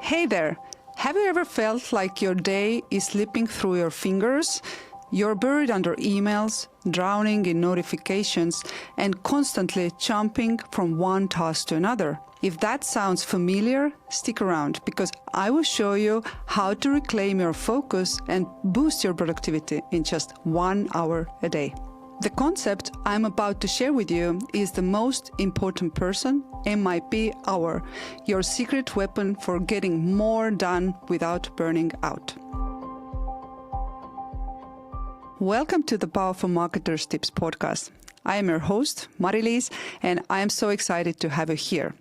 Hey there! Have you ever felt like your day is slipping through your fingers? You're buried under emails, drowning in notifications, and constantly jumping from one task to another. If that sounds familiar, stick around because I will show you how to reclaim your focus and boost your productivity in just 1 hour a day. The concept I'm about to share with you is the most important person, MIP Hour, your secret weapon for getting more done without burning out. Welcome to the Powerful Marketers Tips podcast. I am your host, Mari-Liis, and I am so excited to have you here.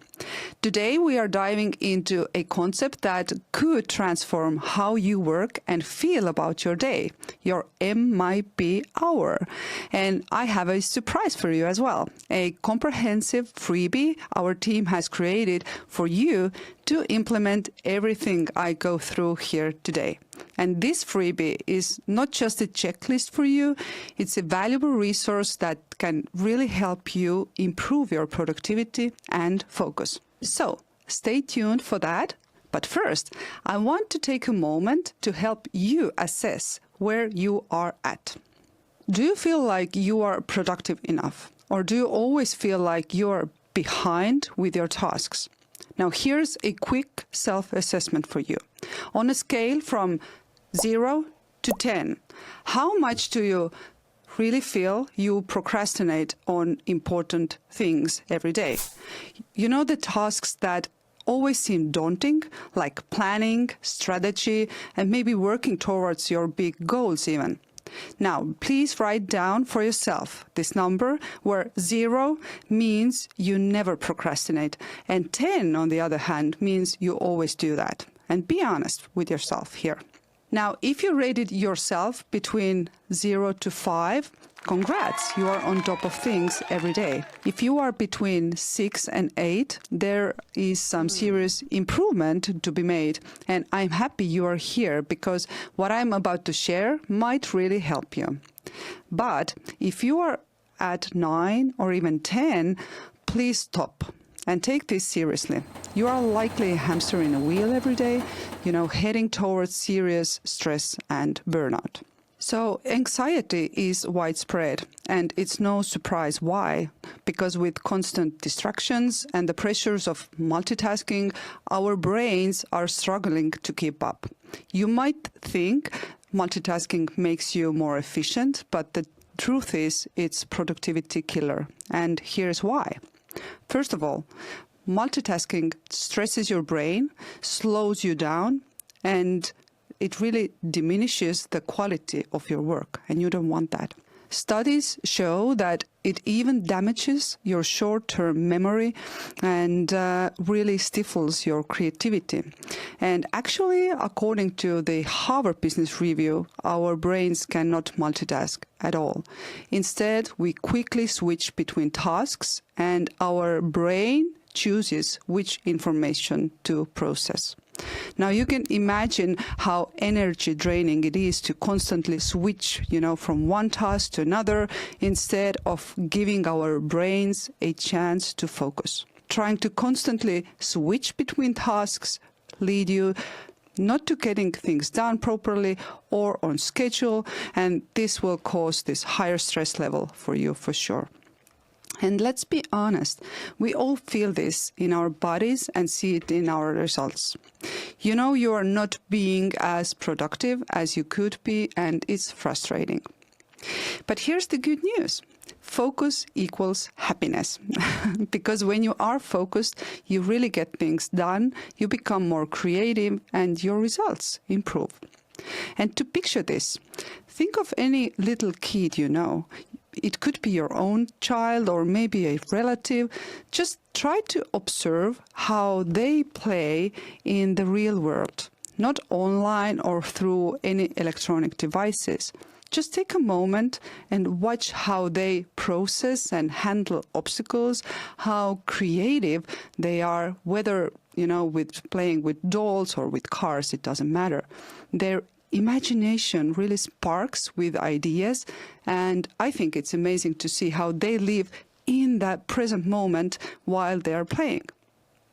Today, we are diving into a concept that could transform how you work and feel about your day, your MIP Hour. And I have a surprise for you as well, a comprehensive freebie our team has created for you to implement everything I go through here today. And this freebie is not just a checklist for you, it's a valuable resource that can really help you improve your productivity and focus. So, stay tuned for that. But first, I want to take a moment to help you assess where you are at. Do you feel like you are productive enough? Or do you always feel like you are behind with your tasks? Now, here's a quick self-assessment for you. On a scale from 0 to 10, how much do you really feel you procrastinate on important things every day? You know, the tasks that always seem daunting, like planning, strategy, and maybe working towards your big goals even. Now, please write down for yourself this number where 0 means you never procrastinate, and 10, on the other hand, means you always do that. And be honest with yourself here. Now, if you rated yourself between 0 to 5, congrats, you are on top of things every day. If you are between 6 and 8, there is some serious improvement to be made. And I'm happy you are here because what I'm about to share might really help you. But if you are at 9 or even 10, please stop. And take this seriously. You are likely a hamster in a wheel every day, heading towards serious stress and burnout. So anxiety is widespread, and it's no surprise why. Because with constant distractions and the pressures of multitasking, our brains are struggling to keep up. You might think multitasking makes you more efficient, but the truth is it's productivity killer. And here's why. First of all, multitasking stresses your brain, slows you down, and it really diminishes the quality of your work, and you don't want that. Studies show that it even damages your short-term memory and really stifles your creativity. And actually, according to the Harvard Business Review, our brains cannot multitask at all. Instead, we quickly switch between tasks, and our brain chooses which information to process. Now, you can imagine how energy draining it is to constantly switch, from one task to another instead of giving our brains a chance to focus. Trying to constantly switch between tasks lead you not to getting things done properly or on schedule, and this will cause this higher stress level for you for sure. And let's be honest, we all feel this in our bodies and see it in our results. You are not being as productive as you could be, and it's frustrating. But here's the good news. Focus equals happiness. Because when you are focused, you really get things done, you become more creative, and your results improve. And to picture this, think of any little kid you know. It could be your own child or maybe a relative. Just try to observe how they play in the real world, not online or through any electronic devices. Just take a moment and watch how they process and handle obstacles, how creative they are, whether, with playing with dolls or with cars, it doesn't matter. Their imagination really sparks with ideas, and I think it's amazing to see how they live in that present moment while they are playing.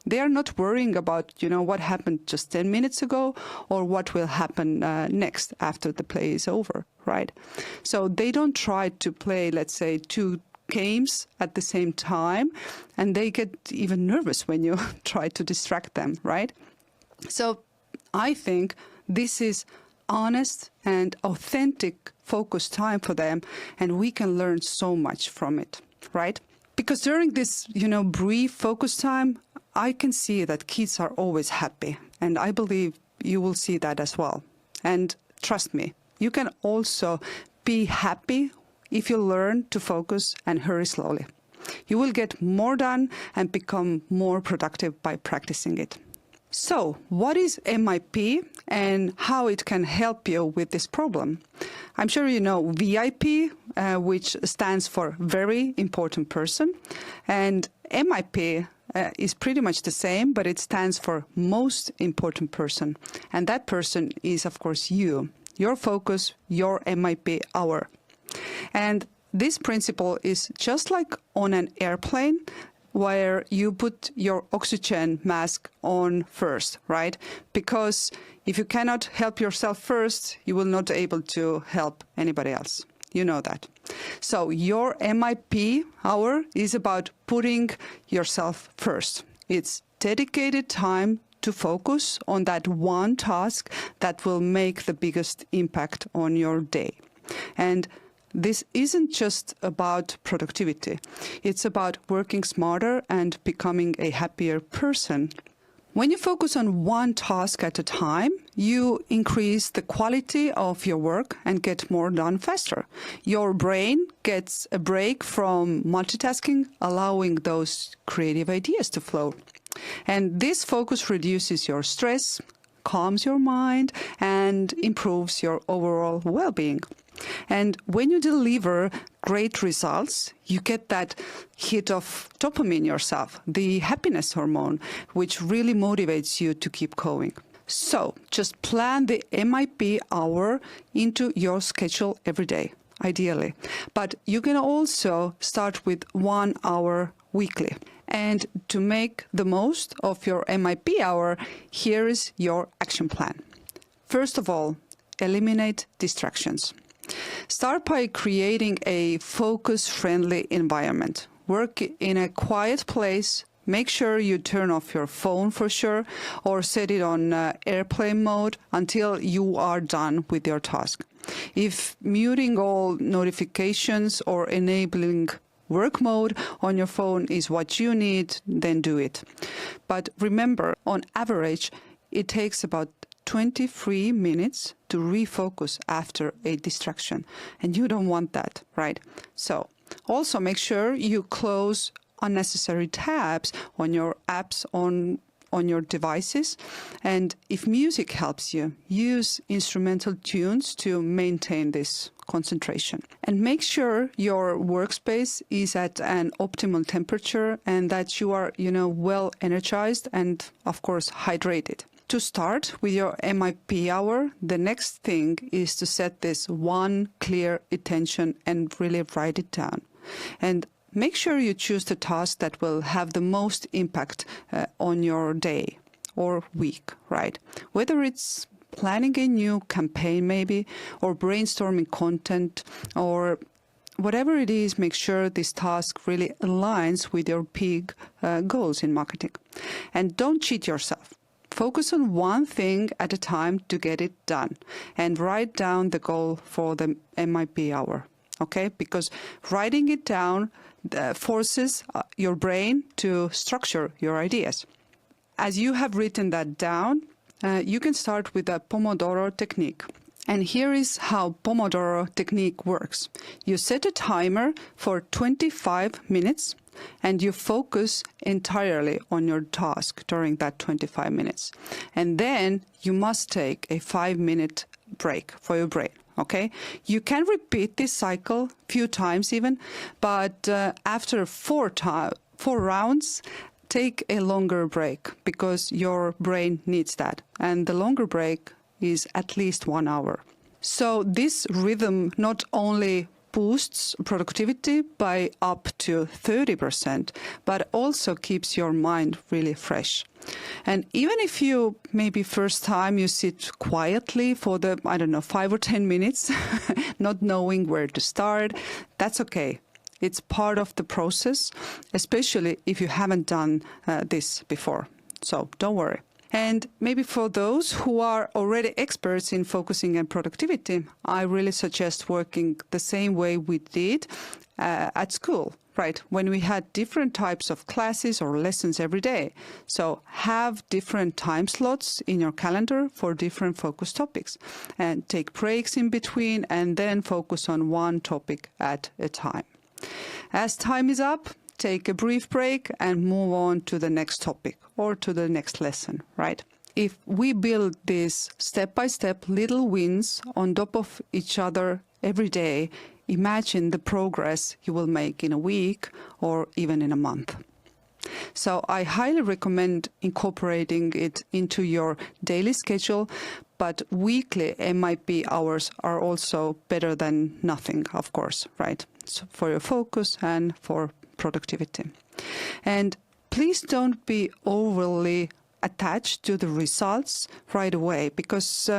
They are not worrying about, what happened just 10 minutes ago or what will happen next after the play is over, right? So they don't try to play, let's say, 2 games at the same time, and they get even nervous when you try to distract them, right? So I think this is honest and authentic focus time for them, and we can learn so much from it, right? Because during this, brief focus time, I can see that kids are always happy, and I believe you will see that as well. And trust me, you can also be happy if you learn to focus and hurry slowly. You will get more done and become more productive by practicing it. So, what is MIP and how it can help you with this problem? I'm sure you know VIP, which stands for Very Important Person, and MIP is pretty much the same, but it stands for Most Important Person. And that person is, of course, you, your focus, your MIP hour. And this principle is just like on an airplane where you put your oxygen mask on first, right? Because if you cannot help yourself first, you will not be able to help anybody else. You know that. So your MIP hour is about putting yourself first. It's dedicated time to focus on that one task that will make the biggest impact on your day. And this isn't just about productivity. It's about working smarter and becoming a happier person. When you focus on one task at a time, you increase the quality of your work and get more done faster. Your brain gets a break from multitasking, allowing those creative ideas to flow. And this focus reduces your stress, calms your mind, and improves your overall well-being. And when you deliver great results, you get that hit of dopamine yourself, the happiness hormone, which really motivates you to keep going. So just plan the MIP hour into your schedule every day, ideally. But you can also start with 1 hour weekly. And to make the most of your MIP hour, here is your action plan. First of all, eliminate distractions. Start by creating a focus-friendly environment. Work in a quiet place. Make sure you turn off your phone for sure, or set it on airplane mode until you are done with your task. If muting all notifications or enabling work mode on your phone is what you need, then do it. But remember, on average, it takes about 23 minutes to refocus after a distraction. And you don't want that, right? So also make sure you close unnecessary tabs on your apps on your devices. And if music helps you, use instrumental tunes to maintain this concentration. And make sure your workspace is at an optimal temperature and that you are, well energized and, of course, hydrated. To start with your MIP hour, the next thing is to set this one clear intention and really write it down. And make sure you choose the task that will have the most impact on your day or week, right? Whether it's planning a new campaign maybe, or brainstorming content, or whatever it is, make sure this task really aligns with your big goals in marketing. And don't cheat yourself. Focus on one thing at a time to get it done, and write down the goal for the MIP hour, okay? Because writing it down forces your brain to structure your ideas. As you have written that down, you can start with the Pomodoro technique. And here is how Pomodoro technique works. You set a timer for 25 minutes and you focus entirely on your task during that 25 minutes. And then you must take a 5-minute break for your brain, okay? You can repeat this cycle a few times even, but after 4 rounds, take a longer break because your brain needs that. And the longer break is at least 1 hour. So this rhythm not only boosts productivity by up to 30%, but also keeps your mind really fresh. And even if you, maybe first time you sit quietly for 5 or 10 minutes, not knowing where to start, that's okay. It's part of the process, especially if you haven't done this before. So don't worry. And maybe for those who are already experts in focusing and productivity, I really suggest working the same way we did at school, right? When we had different types of classes or lessons every day. So have different time slots in your calendar for different focus topics and take breaks in between and then focus on one topic at a time. As time is up, take a brief break and move on to the next topic or to the next lesson, right? If we build these step-by-step little wins on top of each other every day, imagine the progress you will make in a week or even in a month. So I highly recommend incorporating it into your daily schedule, but weekly MIP hours are also better than nothing, of course, right? So for your focus and for productivity. And please don't be overly attached to the results right away, because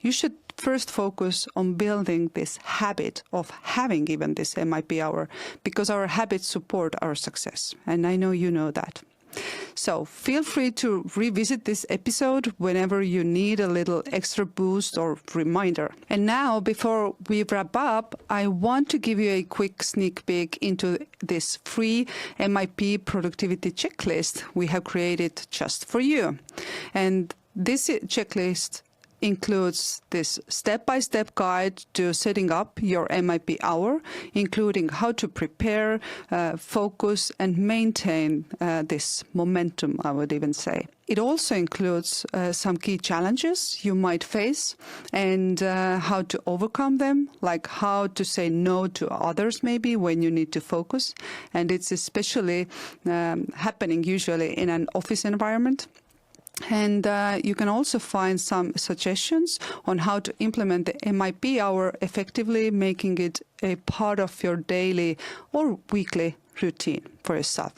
you should first focus on building this habit of having even this MIP hour, because our habits support our success. And I know you know that. So feel free to revisit this episode whenever you need a little extra boost or reminder. And now, before we wrap up, I want to give you a quick sneak peek into this free MIP productivity checklist we have created just for you. And this checklist includes this step-by-step guide to setting up your MIP hour, including how to prepare, focus, and maintain this momentum, I would even say. It also includes some key challenges you might face and how to overcome them, like how to say no to others maybe when you need to focus. And it's especially happening usually in an office environment. And you can also find some suggestions on how to implement the MIP hour effectively, making it a part of your daily or weekly routine for yourself.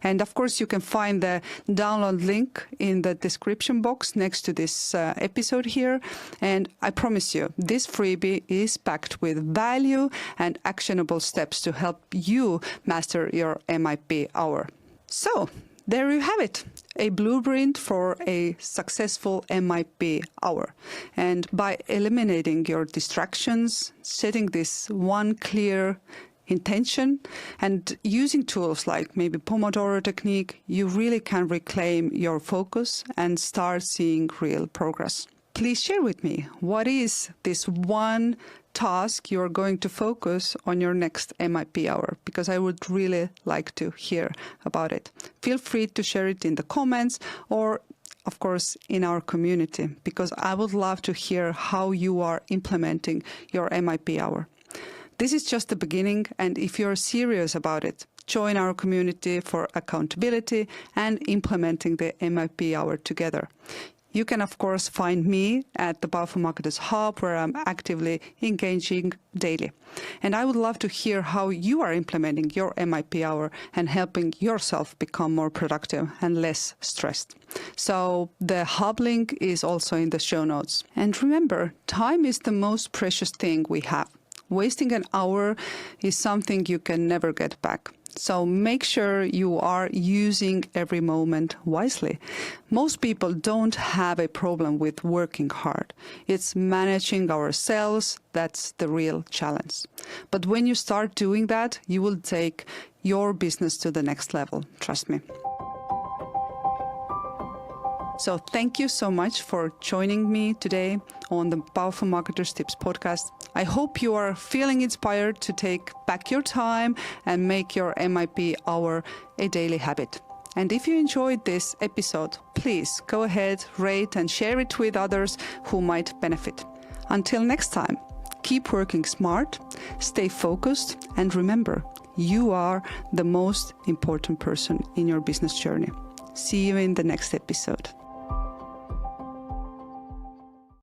And of course, you can find the download link in the description box next to this episode here. And I promise you, this freebie is packed with value and actionable steps to help you master your MIP hour. So, there you have it, a blueprint for a successful MIP hour. And by eliminating your distractions, setting this one clear intention, and using tools like maybe Pomodoro technique, you really can reclaim your focus and start seeing real progress. Please share with me, what is this one task you're going to focus on your next MIP hour, because I would really like to hear about it. Feel free to share it in the comments or, of course, in our community, because I would love to hear how you are implementing your MIP hour. This is just the beginning, and if you're serious about it, join our community for accountability and implementing the MIP hour together. You can, of course, find me at the Powerful Marketers Hub, where I'm actively engaging daily. And I would love to hear how you are implementing your MIP hour and helping yourself become more productive and less stressed. So the Hub link is also in the show notes. And remember, time is the most precious thing we have. Wasting an hour is something you can never get back. So make sure you are using every moment wisely. Most people don't have a problem with working hard. It's managing ourselves that's the real challenge. But when you start doing that, you will take your business to the next level. Trust me. So thank you so much for joining me today on the Powerful Marketers Tips podcast. I hope you are feeling inspired to take back your time and make your MIP hour a daily habit. And if you enjoyed this episode, please go ahead, rate and share it with others who might benefit. Until next time, keep working smart, stay focused, and remember, you are the most important person in your business journey. See you in the next episode.